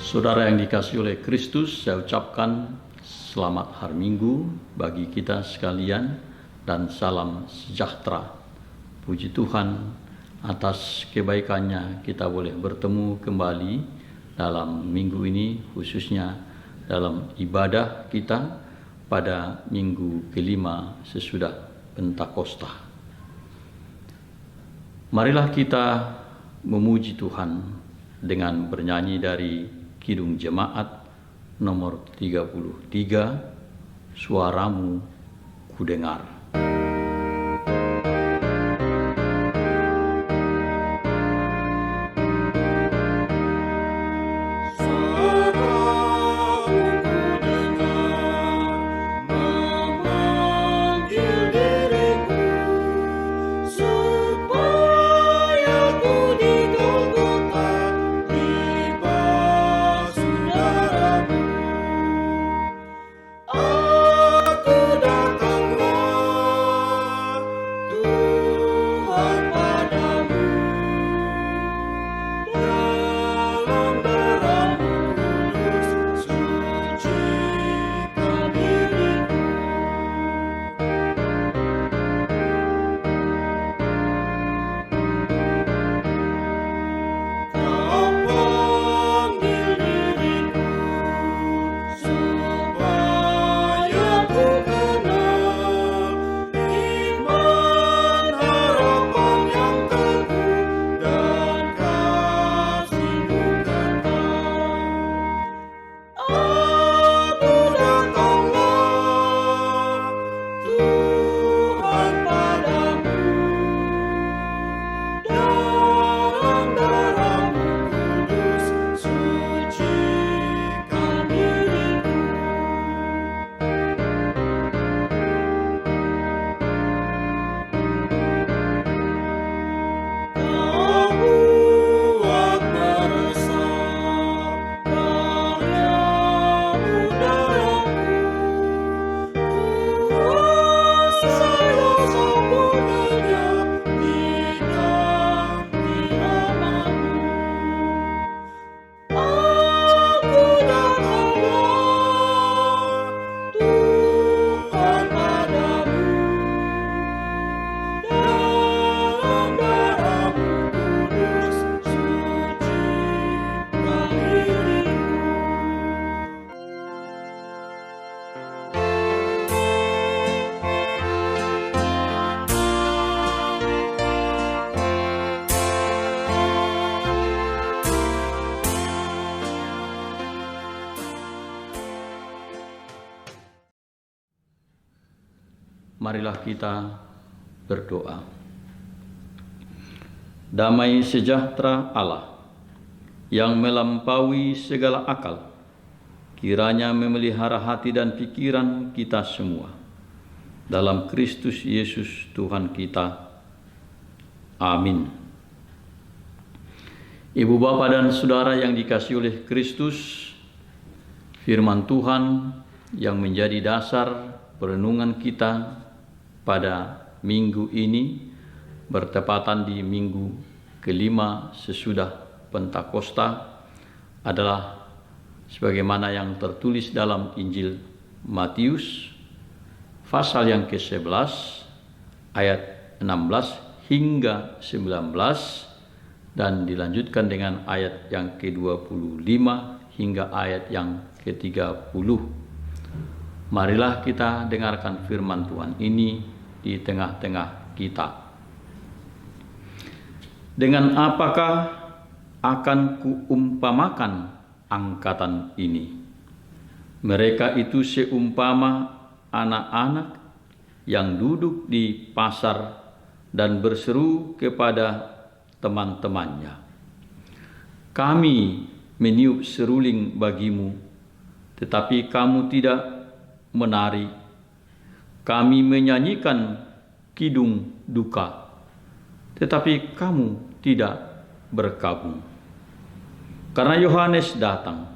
Saudara yang dikasihi oleh Kristus, saya ucapkan selamat hari Minggu bagi kita sekalian dan salam sejahtera. Puji Tuhan atas kebaikannya kita boleh bertemu kembali dalam minggu ini, khususnya dalam ibadah kita pada minggu kelima sesudah Pentakosta. Marilah kita memuji Tuhan dengan bernyanyi dari Kidung Jemaat nomor 33, Suaramu Kudengar. Marilah kita berdoa. Damai sejahtera Allah yang melampaui segala akal, kiranya memelihara hati dan pikiran kita semua dalam Kristus Yesus Tuhan kita. Amin. Ibu bapa dan saudara yang dikasihi oleh Kristus, firman Tuhan yang menjadi dasar perenungan kita pada minggu ini bertepatan di minggu kelima sesudah Pentakosta adalah sebagaimana yang tertulis dalam Injil Matius pasal yang ke-11 ayat 16 hingga 19 dan dilanjutkan dengan ayat yang ke-25 hingga ayat yang ke-30. Marilah kita dengarkan firman Tuhan ini di tengah-tengah kita. Dengan apakah akan kuumpamakan angkatan ini? Mereka itu seumpama anak-anak yang duduk di pasar dan berseru kepada teman-temannya, "Kami meniup seruling bagimu, tetapi kamu tidak menari. Kami menyanyikan kidung duka, tetapi kamu tidak berkabung." Karena Yohanes datang,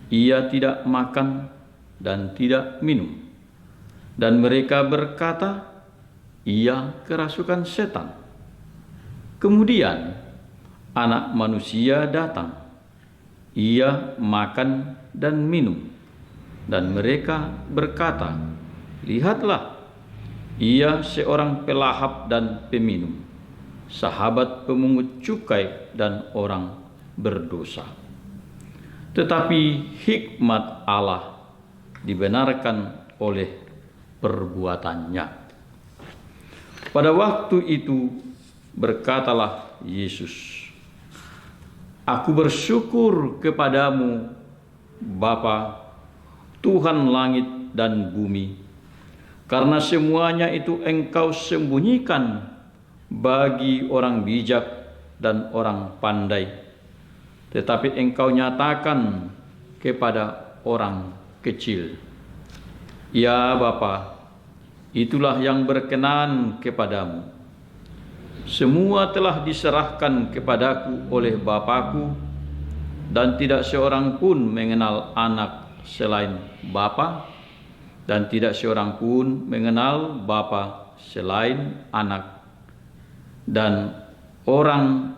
ia tidak makan dan tidak minum, dan mereka berkata, "Ia kerasukan setan." Kemudian Anak Manusia datang, Ia makan dan minum, dan mereka berkata, "Lihatlah, ia seorang pelahap dan peminum, sahabat pemungut cukai dan orang berdosa." Tetapi hikmat Allah dibenarkan oleh perbuatannya. Pada waktu itu berkatalah Yesus, "Aku bersyukur kepadamu, Bapa, Tuhan langit dan bumi, karena semuanya itu Engkau sembunyikan bagi orang bijak dan orang pandai, tetapi Engkau nyatakan kepada orang kecil. Ya Bapa, itulah yang berkenan kepadamu. Semua telah diserahkan kepadaku oleh Bapakku, dan tidak seorang pun mengenal anak selain Bapa, dan tidak seorang pun mengenal Bapa selain anak, dan orang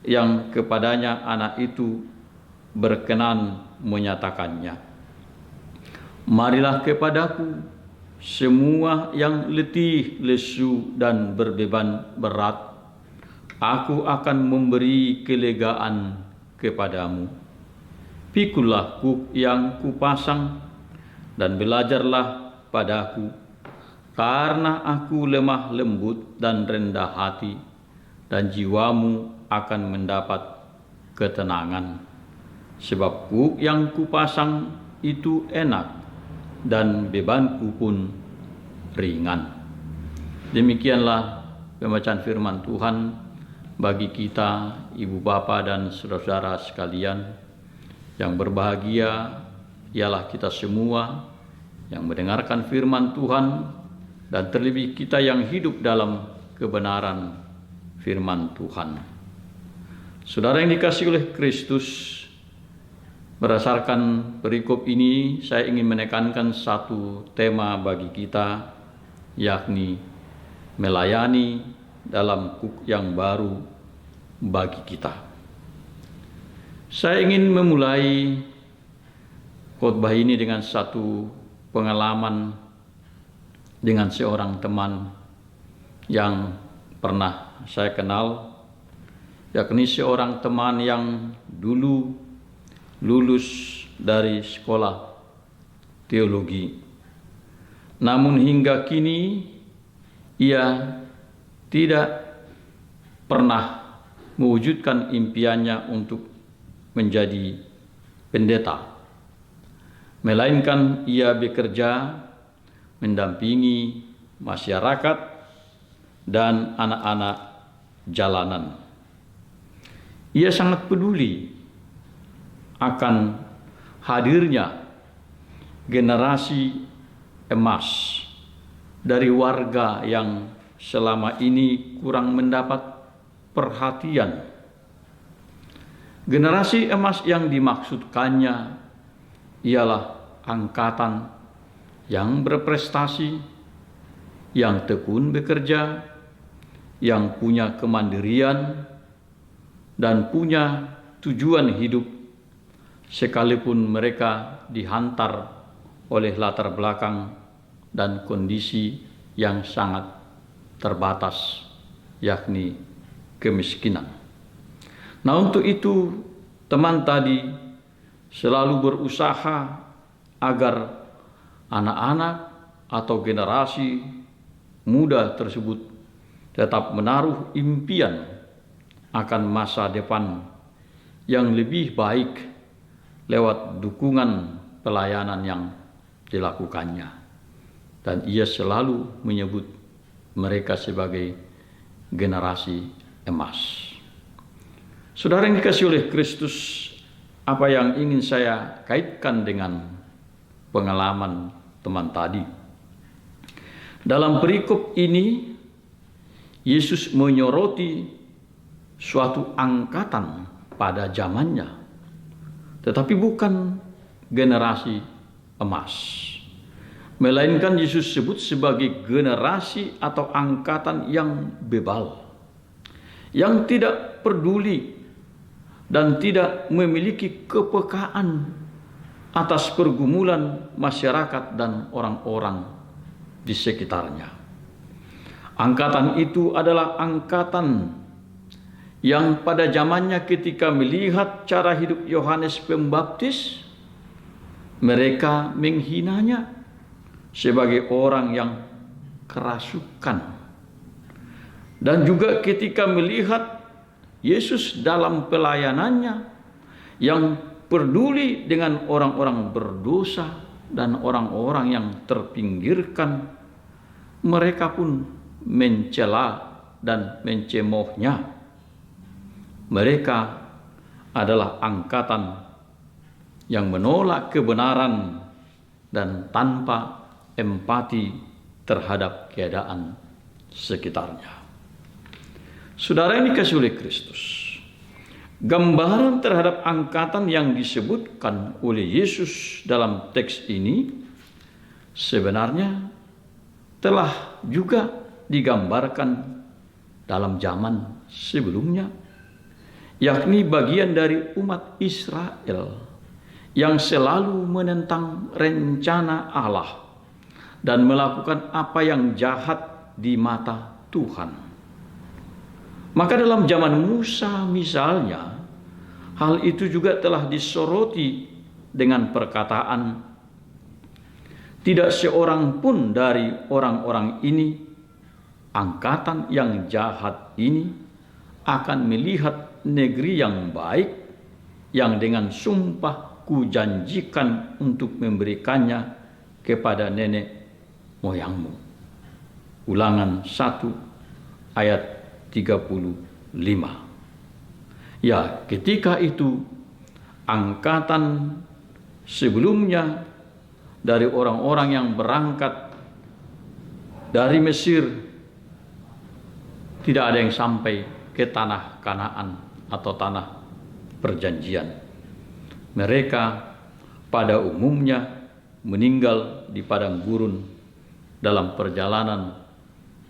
yang kepadanya anak itu berkenan menyatakannya. Marilah kepadaku semua yang letih, lesu, dan berbeban berat, aku akan memberi kelegaan kepadamu. Pikulah kuk yang kupasang dan belajarlah padaku, karena aku lemah lembut dan rendah hati, dan jiwamu akan mendapat ketenangan. Sebab kuk yang kupasang itu enak, dan bebanku pun ringan." Demikianlah pembacaan firman Tuhan bagi kita, ibu bapa dan saudara-saudara sekalian. Yang berbahagia ialah kita semua yang mendengarkan firman Tuhan, dan terlebih kita yang hidup dalam kebenaran firman Tuhan. Saudara yang dikasihi oleh Kristus, berdasarkan perikop ini saya ingin menekankan satu tema bagi kita, yakni melayani dalam kuk yang baru bagi kita. Saya ingin memulai khotbah ini dengan satu pengalaman dengan seorang teman yang pernah saya kenal, yakni seorang teman yang dulu lulus dari sekolah teologi. Namun hingga kini ia tidak pernah mewujudkan impiannya untuk menjadi pendeta, melainkan ia bekerja mendampingi masyarakat dan anak-anak jalanan. Ia sangat peduli akan hadirnya generasi emas dari warga yang selama ini kurang mendapat perhatian. Generasi emas yang dimaksudkannya ialah angkatan yang berprestasi, yang tekun bekerja, yang punya kemandirian, dan punya tujuan hidup, sekalipun mereka dihantar oleh latar belakang dan kondisi yang sangat terbatas, yakni kemiskinan. Nah, untuk itu teman tadi selalu berusaha agar anak-anak atau generasi muda tersebut tetap menaruh impian akan masa depan yang lebih baik lewat dukungan pelayanan yang dilakukannya. Dan ia selalu menyebut mereka sebagai generasi emas. Saudara yang dikasihi oleh Kristus, apa yang ingin saya kaitkan dengan pengalaman teman tadi? Dalam perikop ini, Yesus menyoroti suatu angkatan pada zamannya, tetapi bukan generasi emas, melainkan Yesus sebut sebagai generasi atau angkatan yang bebal, yang tidak peduli dan tidak memiliki kepekaan atas pergumulan masyarakat dan orang-orang di sekitarnya. Angkatan itu adalah angkatan yang pada zamannya ketika melihat cara hidup Yohanes Pembaptis, mereka menghinanya sebagai orang yang kerasukan. Dan juga ketika melihat Yesus dalam pelayanannya yang peduli dengan orang-orang berdosa dan orang-orang yang terpinggirkan, mereka pun mencela dan mencemoohnya. Mereka adalah angkatan yang menolak kebenaran dan tanpa empati terhadap keadaan sekitarnya. Saudara yang dikasihi oleh Kristus, gambaran terhadap angkatan yang disebutkan oleh Yesus dalam teks ini sebenarnya telah juga digambarkan dalam zaman sebelumnya, yakni bagian dari umat Israel yang selalu menentang rencana Allah dan melakukan apa yang jahat di mata Tuhan. Maka dalam zaman Musa misalnya, hal itu juga telah disoroti dengan perkataan, tidak seorang pun dari orang-orang ini, angkatan yang jahat ini, akan melihat negeri yang baik, yang dengan sumpah kujanjikan untuk memberikannya kepada nenek moyangmu. Ulangan 1 ayat 35. Ya, ketika itu angkatan sebelumnya dari orang-orang yang berangkat dari Mesir tidak ada yang sampai ke tanah Kanaan atau tanah perjanjian. Mereka pada umumnya meninggal di padang gurun dalam perjalanan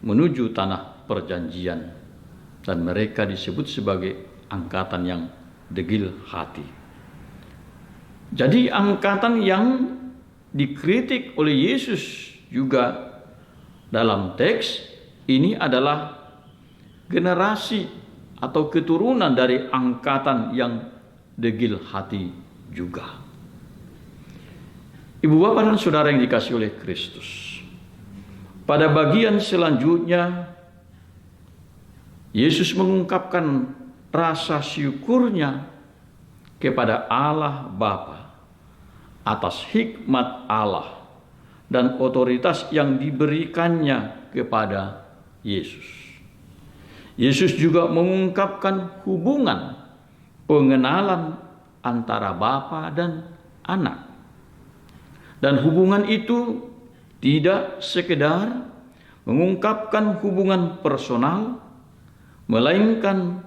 menuju tanah perjanjian. Dan mereka disebut sebagai angkatan yang degil hati. Jadi angkatan yang dikritik oleh Yesus juga dalam teks ini adalah generasi atau keturunan dari angkatan yang degil hati juga. Ibu bapak dan saudara yang dikasihi oleh Kristus, pada bagian selanjutnya Yesus mengungkapkan rasa syukurnya kepada Allah Bapa atas hikmat Allah dan otoritas yang diberikannya kepada Yesus. Yesus juga mengungkapkan hubungan pengenalan antara Bapa dan Anak. Dan hubungan itu tidak sekedar mengungkapkan hubungan personal, melainkan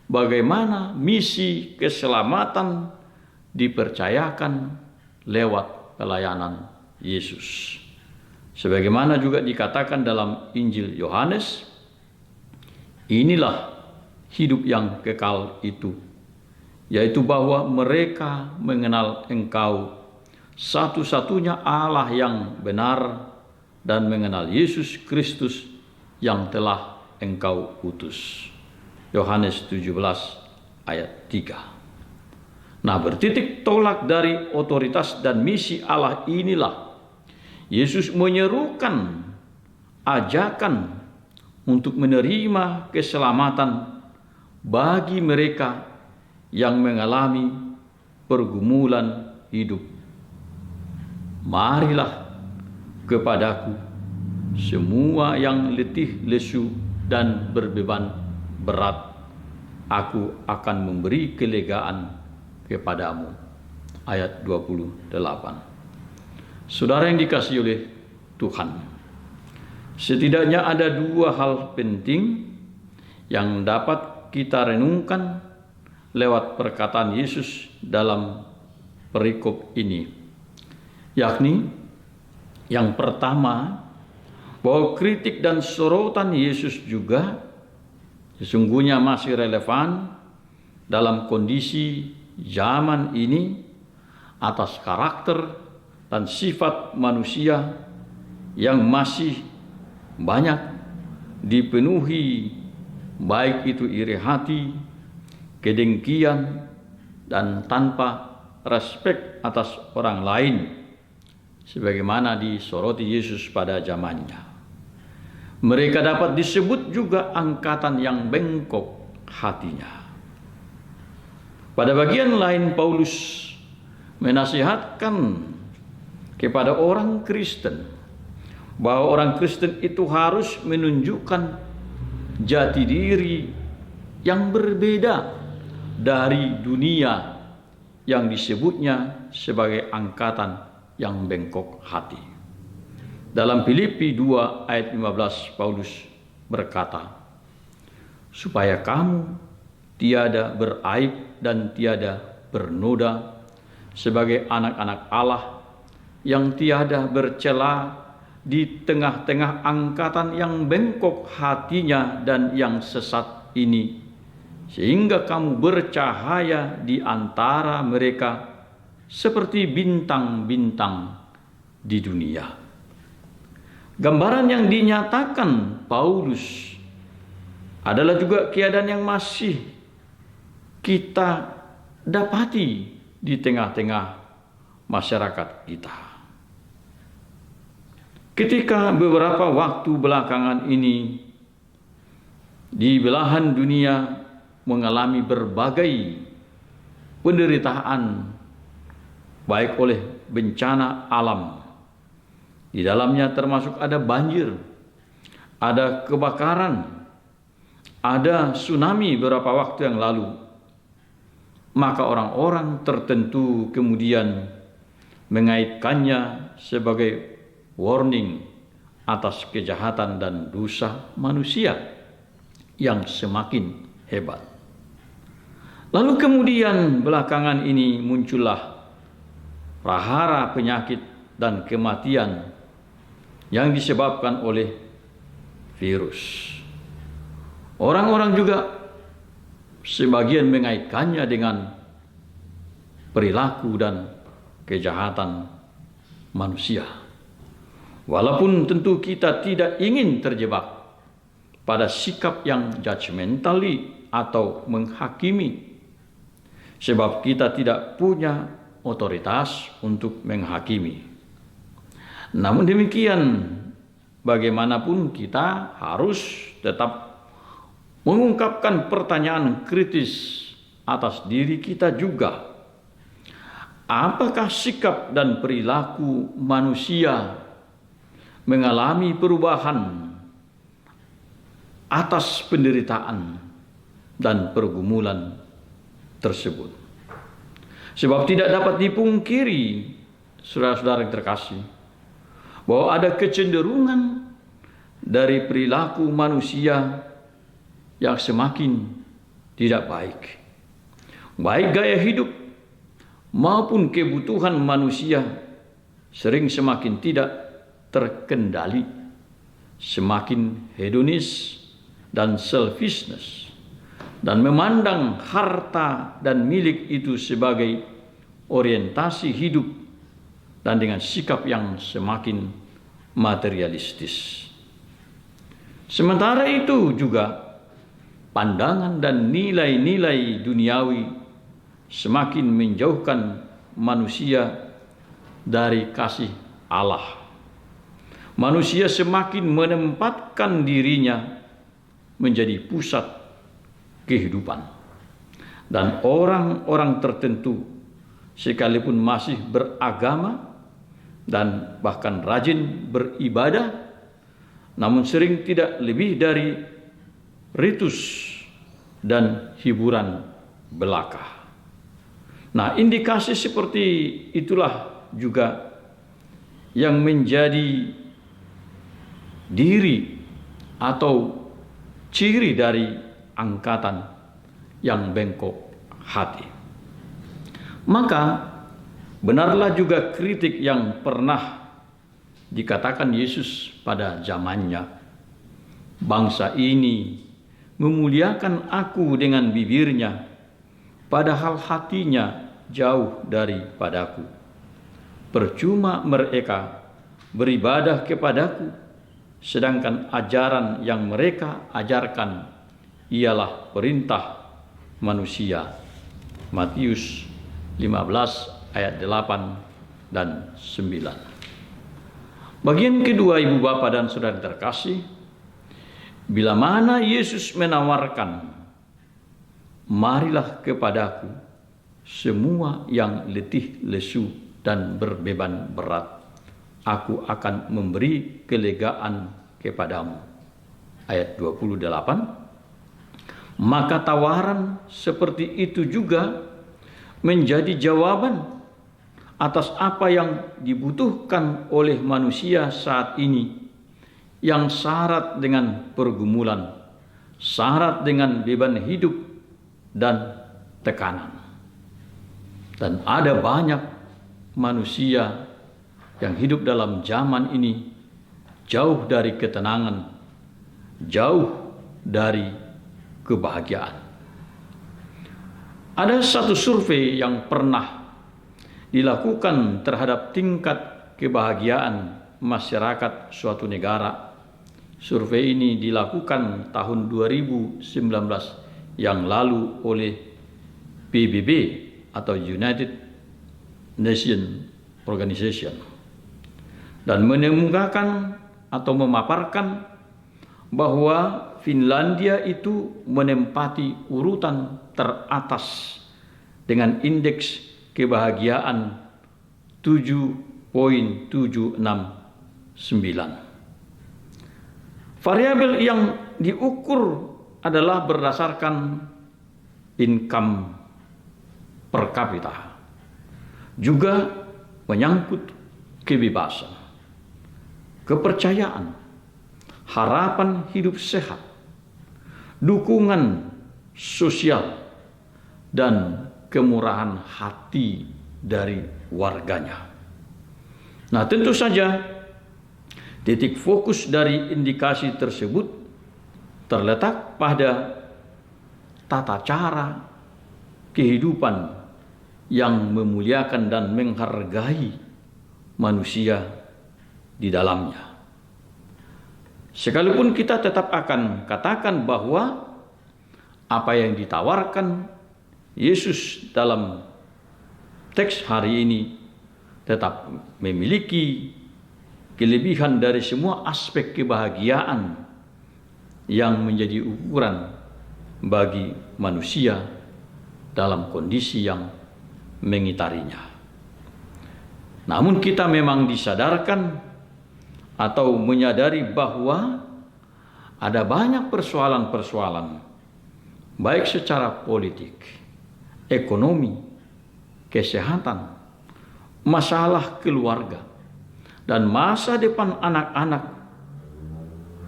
bagaimana misi keselamatan dipercayakan lewat pelayanan Yesus. Sebagaimana juga dikatakan dalam Injil Yohanes, inilah hidup yang kekal itu, yaitu bahwa mereka mengenal Engkau, satu-satunya Allah yang benar, dan mengenal Yesus Kristus yang telah Engkau utus. Yohanes 17 ayat 3. Nah, bertitik tolak dari otoritas dan misi Allah inilah Yesus menyerukan ajakan untuk menerima keselamatan bagi mereka yang mengalami pergumulan hidup. Marilah kepadaku semua yang letih lesu dan berbeban berat, aku akan memberi kelegaan kepadamu. Ayat 28. Saudara yang dikasihi oleh Tuhan, setidaknya ada dua hal penting yang dapat kita renungkan lewat perkataan Yesus dalam perikop ini, yakni yang pertama, bahwa kritik dan sorotan Yesus juga sesungguhnya masih relevan dalam kondisi zaman ini atas karakter dan sifat manusia yang masih banyak dipenuhi, baik itu iri hati, kedengkian, dan tanpa respek atas orang lain, sebagaimana disoroti Yesus pada zamannya. Mereka dapat disebut juga angkatan yang bengkok hatinya. Pada bagian lain, Paulus menasihatkan kepada orang Kristen bahwa orang Kristen itu harus menunjukkan jati diri yang berbeda dari dunia yang disebutnya sebagai angkatan yang bengkok hati. Dalam Filipi 2 ayat 15 Paulus berkata, supaya kamu tiada beraib dan tiada bernoda sebagai anak-anak Allah yang tiada bercela di tengah-tengah angkatan yang bengkok hatinya dan yang sesat ini, sehingga kamu bercahaya di antara mereka seperti bintang-bintang di dunia. Gambaran yang dinyatakan Paulus adalah juga keadaan yang masih kita dapati di tengah-tengah masyarakat kita. Ketika beberapa waktu belakangan ini di belahan dunia mengalami berbagai penderitaan, baik oleh bencana alam, di dalamnya termasuk ada banjir, ada kebakaran, ada tsunami beberapa waktu yang lalu, maka orang-orang tertentu kemudian mengaitkannya sebagai warning atas kejahatan dan dosa manusia yang semakin hebat. Lalu kemudian belakangan ini muncullah prahara penyakit dan kematian yang disebabkan oleh virus. Orang-orang juga sebagian mengaitkannya dengan perilaku dan kejahatan manusia. Walaupun tentu kita tidak ingin terjebak pada sikap yang judgmentally atau menghakimi, sebab kita tidak punya otoritas untuk menghakimi. Namun demikian, bagaimanapun kita harus tetap mengungkapkan pertanyaan kritis atas diri kita juga. Apakah sikap dan perilaku manusia mengalami perubahan atas penderitaan dan pergumulan tersebut? Sebab tidak dapat dipungkiri, saudara-saudara yang terkasih, bahwa ada kecenderungan dari perilaku manusia yang semakin tidak baik. Baik gaya hidup maupun kebutuhan manusia sering semakin tidak terkendali, semakin hedonis dan selfishness, dan memandang harta dan milik itu sebagai orientasi hidup, dan dengan sikap yang semakin materialistis. Sementara itu juga pandangan dan nilai-nilai duniawi semakin menjauhkan manusia dari kasih Allah. Manusia semakin menempatkan dirinya menjadi pusat kehidupan. Dan orang-orang tertentu sekalipun masih beragama dan bahkan rajin beribadah, namun sering tidak lebih dari ritus dan hiburan belaka. Nah, indikasi seperti itulah juga yang menjadi diri atau ciri dari angkatan yang bengkok hati. Maka benarlah juga kritik yang pernah dikatakan Yesus pada zamannya. Bangsa ini memuliakan aku dengan bibirnya, padahal hatinya jauh daripadaku. Percuma mereka beribadah kepadaku, sedangkan ajaran yang mereka ajarkan ialah perintah manusia. Matius 15 ayat 8 dan 9. Bagian kedua, ibu bapa dan saudara terkasih, bila mana Yesus menawarkan, marilah kepadaku semua yang letih lesu dan berbeban berat, aku akan memberi kelegaan kepadamu. Ayat 28. Maka tawaran seperti itu juga menjadi jawaban atas apa yang dibutuhkan oleh manusia saat ini, yang syarat dengan pergumulan, syarat dengan beban hidup dan tekanan. Dan ada banyak manusia yang hidup dalam zaman ini jauh dari ketenangan, jauh dari kebahagiaan. Ada satu survei yang pernah dilakukan terhadap tingkat kebahagiaan masyarakat suatu negara. Survei ini dilakukan tahun 2019 yang lalu oleh PBB atau United Nations Organization, dan menemukan atau memaparkan bahwa Finlandia itu menempati urutan teratas dengan indeks kebahagiaan 7.769. Variabel yang diukur adalah berdasarkan income per kapita, juga menyangkut kebebasan, kepercayaan, harapan hidup sehat, dukungan sosial, dan kemurahan hati dari warganya. Nah, tentu saja titik fokus dari indikasi tersebut terletak pada tata cara kehidupan yang memuliakan dan menghargai manusia di dalamnya. Sekalipun kita tetap akan katakan bahwa apa yang ditawarkan Yesus dalam teks hari ini tetap memiliki kelebihan dari semua aspek kebahagiaan yang menjadi ukuran bagi manusia dalam kondisi yang mengitarinya. Namun kita memang disadarkan atau menyadari bahwa ada banyak persoalan-persoalan, baik secara politik, ekonomi, kesehatan, masalah keluarga, dan masa depan anak-anak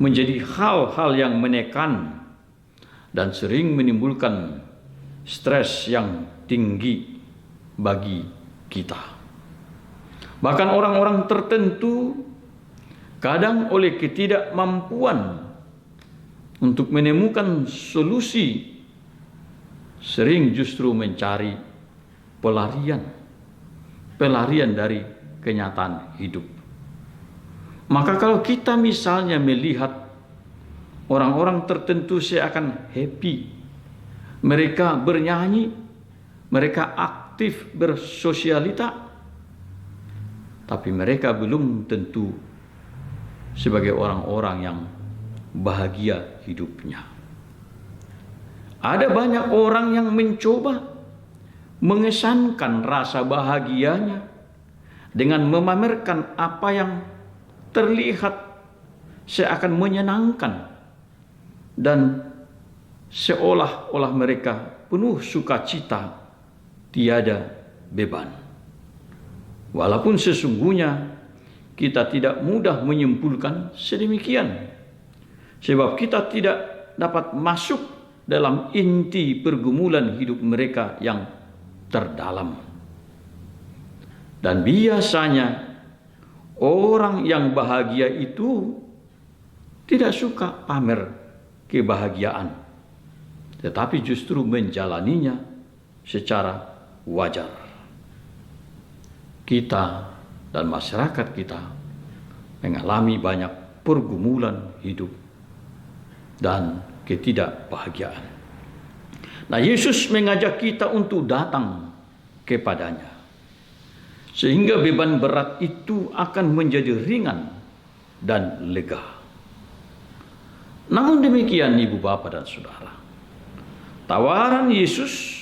menjadi hal-hal yang menekan dan sering menimbulkan stres yang tinggi bagi kita. Bahkan orang-orang tertentu kadang oleh ketidakmampuan untuk menemukan solusi sering justru mencari pelarian dari kenyataan hidup. Maka kalau kita misalnya melihat orang-orang tertentu seakan happy, mereka bernyanyi, mereka aktif bersosialita, tapi mereka belum tentu sebagai orang-orang yang bahagia hidupnya. Ada banyak orang yang mencoba mengesankan rasa bahagianya dengan memamerkan apa yang terlihat seakan menyenangkan dan seolah-olah mereka penuh sukacita, tiada beban. Walaupun sesungguhnya kita tidak mudah menyimpulkan sedemikian, sebab kita tidak dapat masuk dalam inti pergumulan hidup mereka yang terdalam. Dan biasanya orang yang bahagia itu tidak suka pamer kebahagiaan, tetapi justru menjalaninya secara wajar. Kita dan masyarakat kita mengalami banyak pergumulan hidup dan ketidakbahagiaan. Nah, Yesus mengajak kita untuk datang kepadanya, sehingga beban berat itu akan menjadi ringan dan lega. Namun demikian, Ibu, Bapak, dan Saudara, tawaran Yesus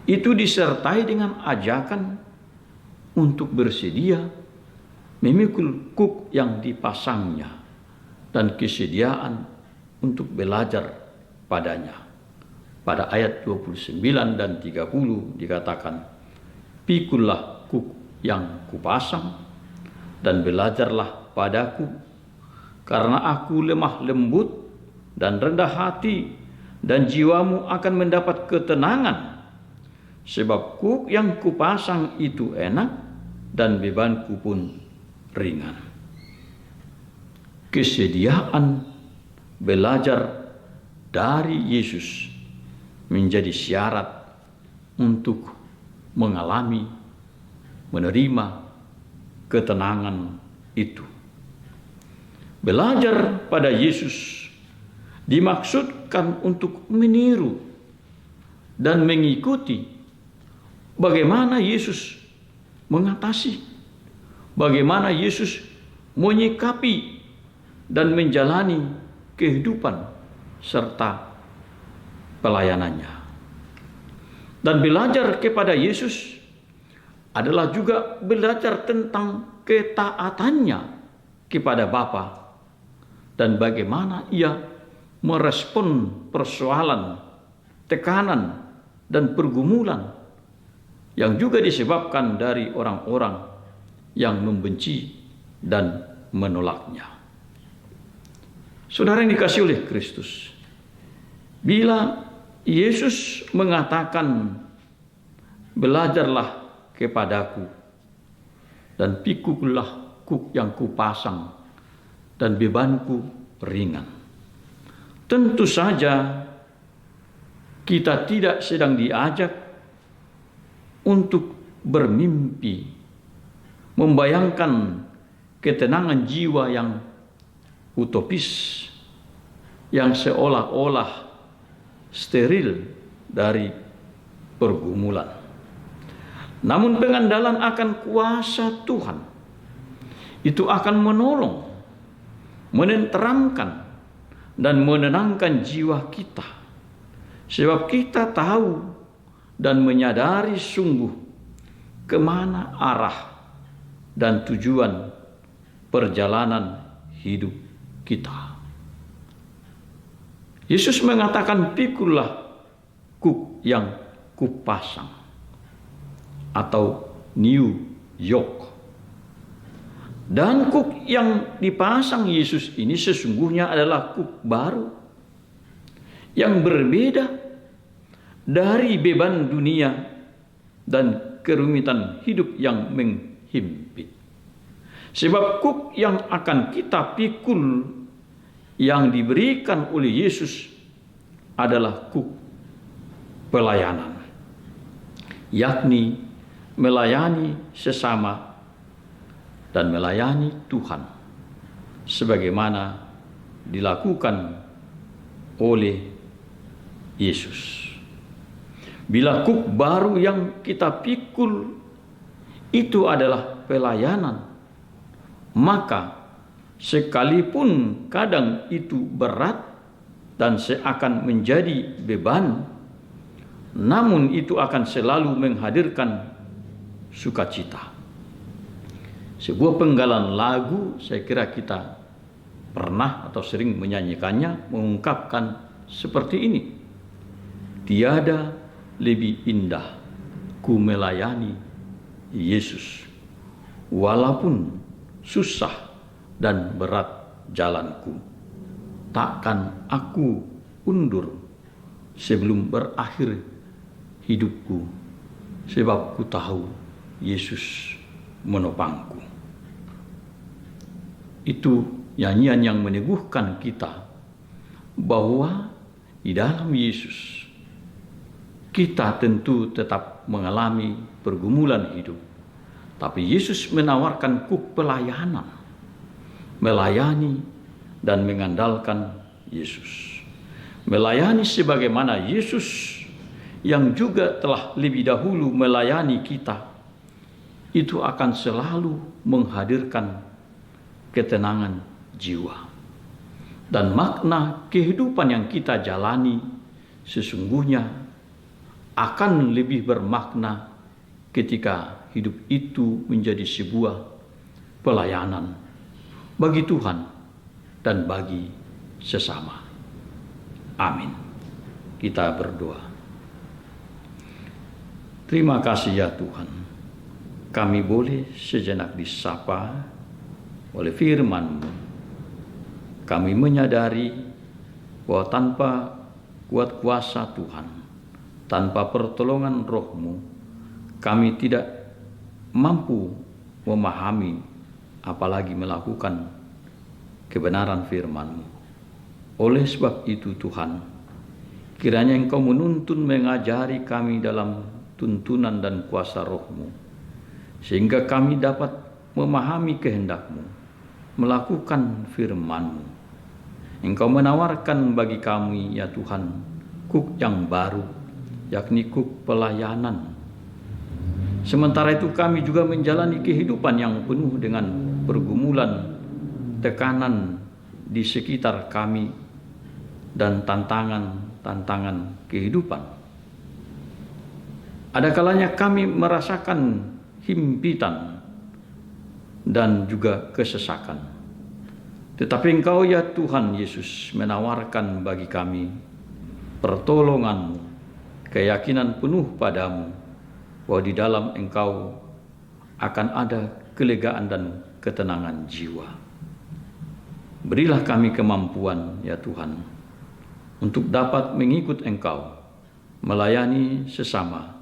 itu disertai dengan ajakan untuk bersedia memikul kuk yang dipasangnya dan kesediaan untuk belajar padanya. Pada ayat 29 dan 30 dikatakan, "Pikullah kuk yang kupasang dan belajarlah padaku, karena aku lemah lembut dan rendah hati, dan jiwamu akan mendapat ketenangan. Sebab kuk yang kupasang itu enak dan bebanku pun ringan." Kesediaan belajar dari Yesus menjadi syarat untuk mengalami, menerima ketenangan itu. Belajar pada Yesus dimaksudkan untuk meniru dan mengikuti bagaimana Yesus mengatasi, bagaimana Yesus menyikapi dan menjalani kehidupan serta pelayanannya. Dan belajar kepada Yesus adalah juga belajar tentang ketaatannya kepada Bapa dan bagaimana ia merespon persoalan, tekanan, dan pergumulan yang juga disebabkan dari orang-orang yang membenci dan menolaknya. Saudara yang dikasihi oleh Kristus, bila Yesus mengatakan, "Belajarlah kepadaku dan pikulah kuk yang kupasang dan bebanku ringan," tentu saja kita tidak sedang diajak untuk bermimpi, membayangkan ketenangan jiwa yang utopis, yang seolah-olah steril dari pergumulan. Namun pengandalan akan kuasa Tuhan itu akan menolong, menenteramkan, dan menenangkan jiwa kita. Sebab kita tahu dan menyadari sungguh kemana arah dan tujuan perjalanan hidup kita. Yesus mengatakan, "Pikullah kuk yang kupasang," atau new yoke. Dan kuk yang dipasang Yesus ini sesungguhnya adalah kuk baru yang berbeda dari beban dunia dan kerumitan hidup yang menghimpit. Sebab kuk yang akan kita pikul yang diberikan oleh Yesus adalah kuk pelayanan, yakni melayani sesama dan melayani Tuhan sebagaimana dilakukan oleh Yesus. Bila kuk baru yang kita pikul itu adalah pelayanan, maka sekalipun kadang itu berat dan seakan menjadi beban, namun itu akan selalu menghadirkan sukacita. Sebuah penggalan lagu, saya kira kita pernah atau sering menyanyikannya, mengungkapkan seperti ini: "Tiada lebih indah ku melayani Yesus, walaupun susah dan berat jalanku. Takkan aku undur sebelum berakhir hidupku, sebab ku tahu Yesus menopangku." Itu nyanyian yang meneguhkan kita bahwa di dalam Yesus kita tentu tetap mengalami pergumulan hidup. Tapi Yesus menawarkan pelayanan, melayani dan mengandalkan Yesus. Melayani sebagaimana Yesus yang juga telah lebih dahulu melayani kita, itu akan selalu menghadirkan ketenangan jiwa. Dan makna kehidupan yang kita jalani sesungguhnya akan lebih bermakna ketika hidup itu menjadi sebuah pelayanan bagi Tuhan dan bagi sesama. Amin. Kita berdoa. Terima kasih ya Tuhan, kami boleh sejenak disapa oleh firman-Mu. Kami menyadari bahwa tanpa kuat kuasa Tuhan, tanpa pertolongan Roh-Mu, kami tidak mampu memahami apalagi melakukan kebenaran firman-Mu. Oleh sebab itu Tuhan, kiranya Engkau menuntun mengajari kami dalam tuntunan dan kuasa Roh-Mu, sehingga kami dapat memahami kehendak-Mu, melakukan firman-Mu. Engkau menawarkan bagi kami ya Tuhan kuk yang baru, yakni kuk pelayanan. Sementara itu kami juga menjalani kehidupan yang penuh dengan pergumulan, tekanan di sekitar kami, dan tantangan kehidupan. Ada kalanya kami merasakan himpitan dan juga kesesakan. Tetapi Engkau ya Tuhan Yesus menawarkan bagi kami pertolongan-Mu, keyakinan penuh pada-Mu, bahwa di dalam Engkau akan ada kelegaan dan ketenangan jiwa. Berilah kami kemampuan ya Tuhan untuk dapat mengikut Engkau, melayani sesama,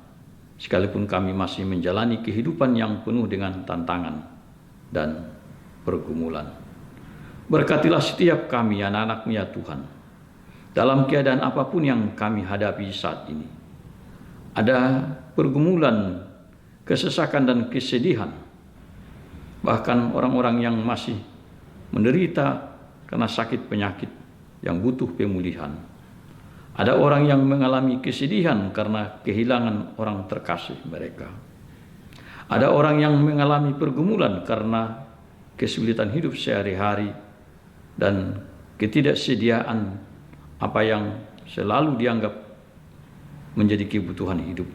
sekalipun kami masih menjalani kehidupan yang penuh dengan tantangan dan pergumulan. Berkatilah setiap kami anak-anak-Mu ya Tuhan, dalam keadaan apapun yang kami hadapi saat ini. Ada pergumulan, kesesakan dan kesedihan. Bahkan orang-orang yang masih menderita karena sakit penyakit yang butuh pemulihan. Ada orang yang mengalami kesedihan karena kehilangan orang terkasih mereka. Ada orang yang mengalami pergumulan karena kesulitan hidup sehari-hari dan ketidaksediaan apa yang selalu dianggap menjadi kebutuhan hidup.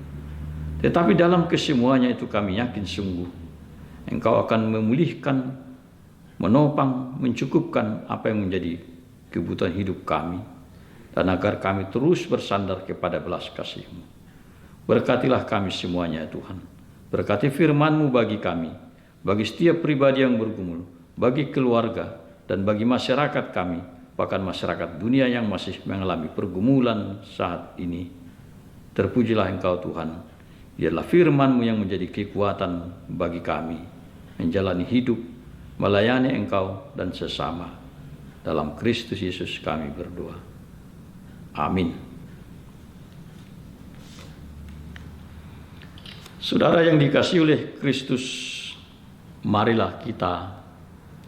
Tetapi dalam kesemuanya itu kami yakin sungguh Engkau akan memulihkan, menopang, mencukupkan apa yang menjadi kebutuhan hidup kami, dan agar kami terus bersandar kepada belas kasih-Mu. Berkatilah kami semuanya ya Tuhan. Berkati firman-Mu bagi kami, bagi setiap pribadi yang bergumul, bagi keluarga, dan bagi masyarakat kami, bahkan masyarakat dunia yang masih mengalami pergumulan saat ini. Terpujilah Engkau Tuhan. Biarlah firman-Mu yang menjadi kekuatan bagi kami menjalani hidup, melayani Engkau dan sesama. Dalam Kristus Yesus kami berdoa. Amin. Saudara yang dikasihi oleh Kristus, marilah kita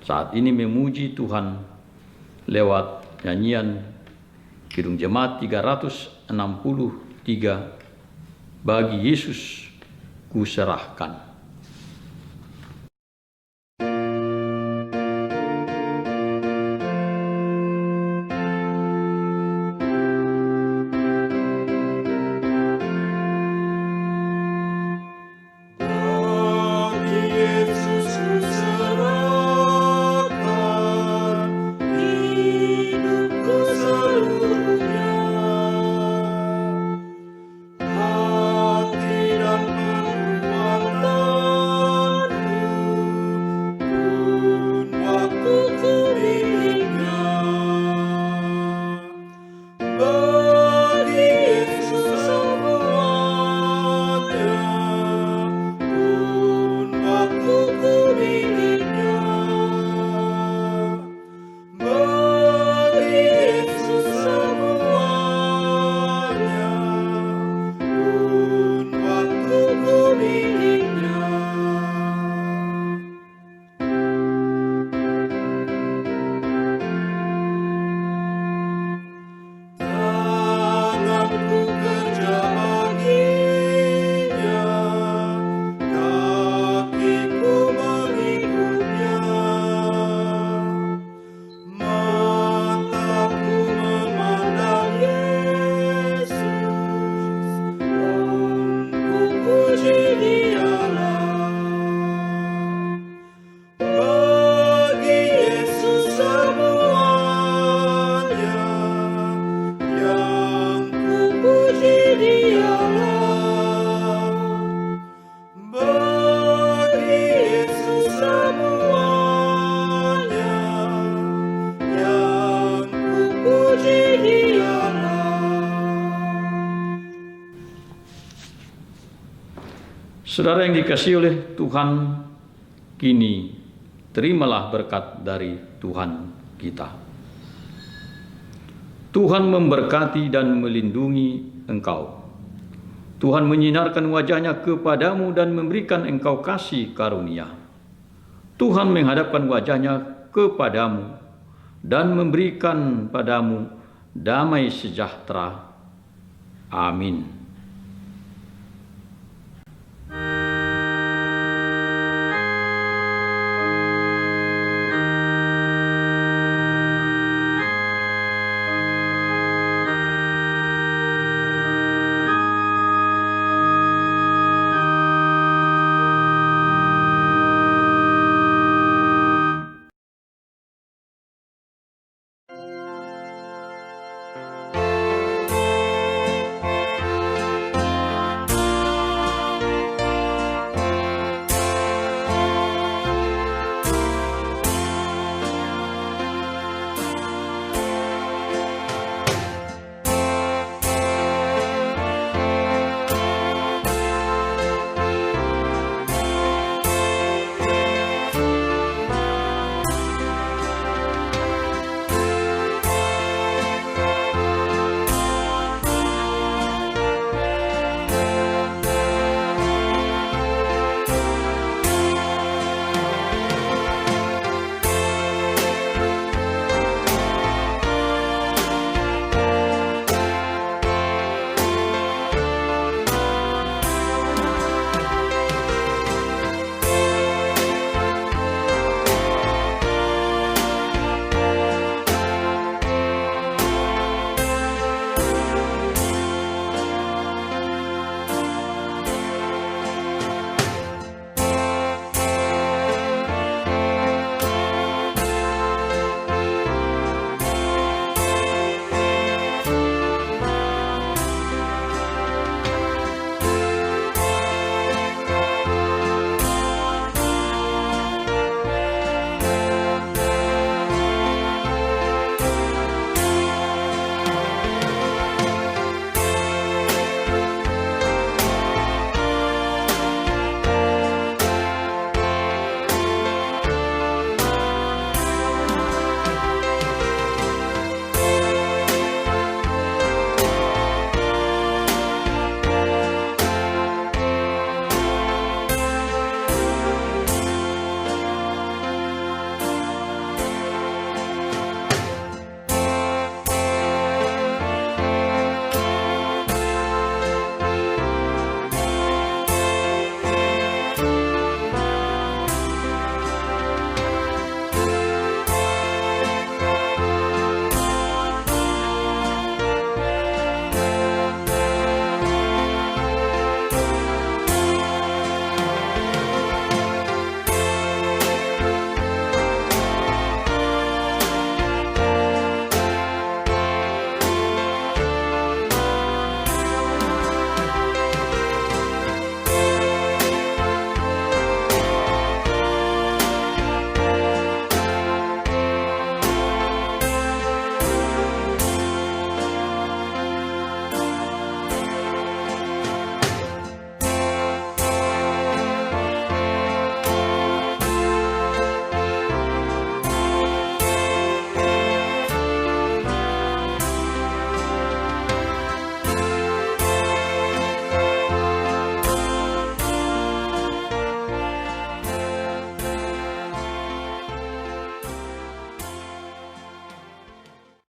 saat ini memuji Tuhan lewat nyanyian Kidung Jemaat 363, Bagi Yesus Kuserahkan. Hati dan perbuatan Saudara yang dikasihi oleh Tuhan, kini terimalah berkat dari Tuhan kita. Tuhan memberkati dan melindungi engkau. Tuhan menyinarkan wajah-Nya kepadamu dan memberikan engkau kasih karunia. Tuhan menghadapkan wajah-Nya kepadamu dan memberikan padamu damai sejahtera. Amin.